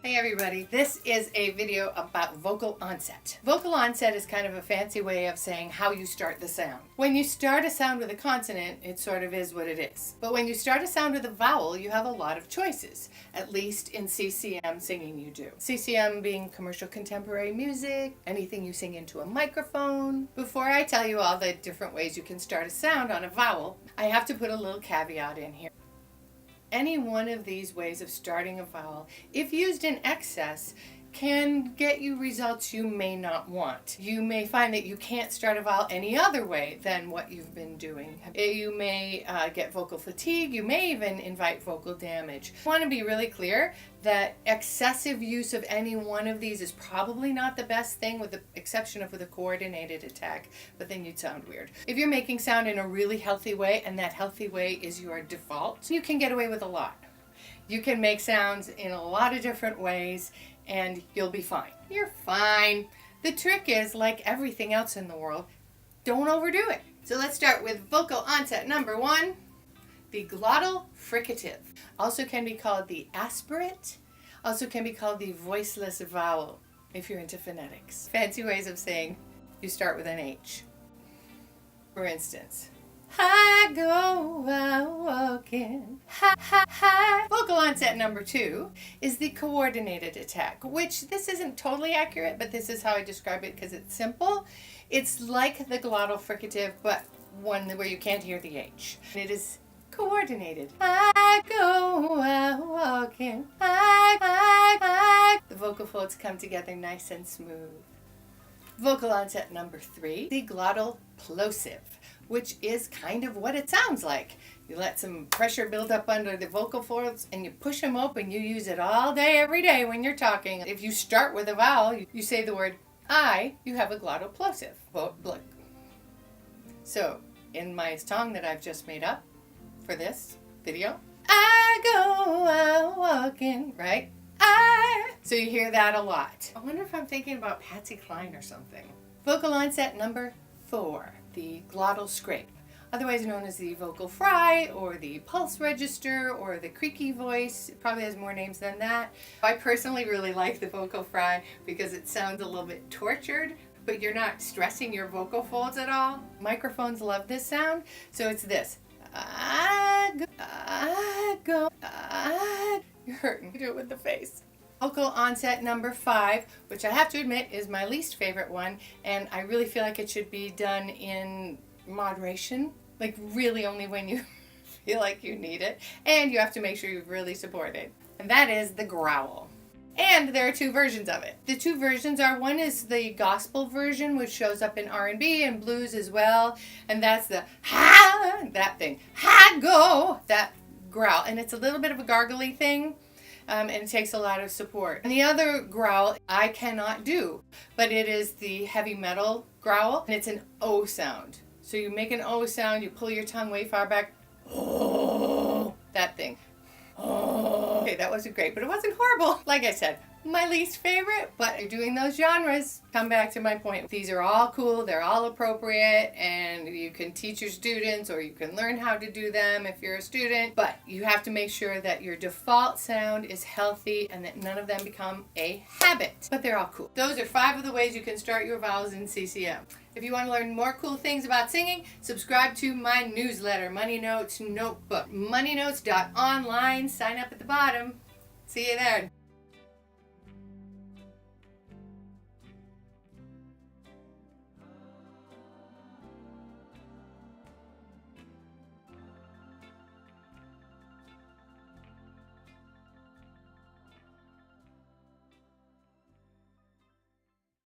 Hey everybody, this is a video about vocal onset. Vocal onset is kind of a fancy way of saying how you start the sound. When you start a sound with a consonant, it sort of is what it is. But when you start a sound with a vowel, you have a lot of choices. At least in CCM singing you do. CCM being commercial contemporary music, anything you sing into a microphone. Before I tell you all the different ways you can start a sound on a vowel, I have to put a little caveat in here. Any one of these ways of starting a vowel, if used in excess, can get you results you may not want. You may find that you can't start a vowel any other way than what you've been doing. You may get vocal fatigue. You may even invite vocal damage. I want to be really clear that excessive use of any one of these is probably not the best thing, with the exception of with a coordinated attack, but then you'd sound weird. If you're making sound in a really healthy way, and that healthy way is your default, you can get away with a lot. You can make sounds in a lot of different ways, and you'll be fine. You're fine. The trick is, like everything else in the world, don't overdo it. So let's start with vocal onset number 1, the glottal fricative. Also can be called the aspirate. Also can be called the voiceless vowel, if you're into phonetics. Fancy ways of saying you start with an H. For instance, I go out walking, ha ha ha. Vocal onset number 2 is the coordinated attack, which this isn't totally accurate, but this is how I describe it because it's simple. It's like the glottal fricative, but one where you can't hear the H. It is coordinated. I go out walking, I. The vocal folds come together nice and smooth. Vocal onset number 3, the glottal plosive, which is kind of what it sounds like. You let some pressure build up under the vocal folds and you push them open. You use it all day, every day when you're talking. If you start with a vowel, you say the word I, you have a glottal plosive. Look. So, in my song that I've just made up for this video, I go out walking, right? So you hear that a lot. I wonder if I'm thinking about Patsy Cline or something. Vocal onset number 4, the glottal scrape, otherwise known as the vocal fry or the pulse register or the creaky voice. It probably has more names than that. I personally really like the vocal fry because it sounds a little bit tortured, but you're not stressing your vocal folds at all. Microphones love this sound, so it's this. You're hurting. Do it with the face. Vocal onset number 5, which I have to admit is my least favorite one, and I really feel like it should be done in moderation, like really only when you feel like you need it, and you have to make sure you've really supported. And that is the growl. And there are 2 versions of it. The 2 versions are, one is the gospel version, which shows up in R&B and blues as well, and that's the ha, that thing, ha go, that growl, and it's a little bit of a gargly thing. And it takes a lot of support. And the other growl I cannot do, but it is the heavy metal growl, and it's an O sound. So you make an O sound, you pull your tongue way far back, oh, that thing. Oh. Okay, that wasn't great, but it wasn't horrible. Like I said, my least favorite, but you're doing those genres. Come back to my point. These are all cool, they're all appropriate, and you can teach your students or you can learn how to do them if you're a student, but you have to make sure that your default sound is healthy and that none of them become a habit. But they're all cool. Those are 5 of the ways you can start your vowels in CCM. If you want to learn more cool things about singing, subscribe to my newsletter, Money Notes Notebook. moneynotes.online. Sign up at the bottom. See you there.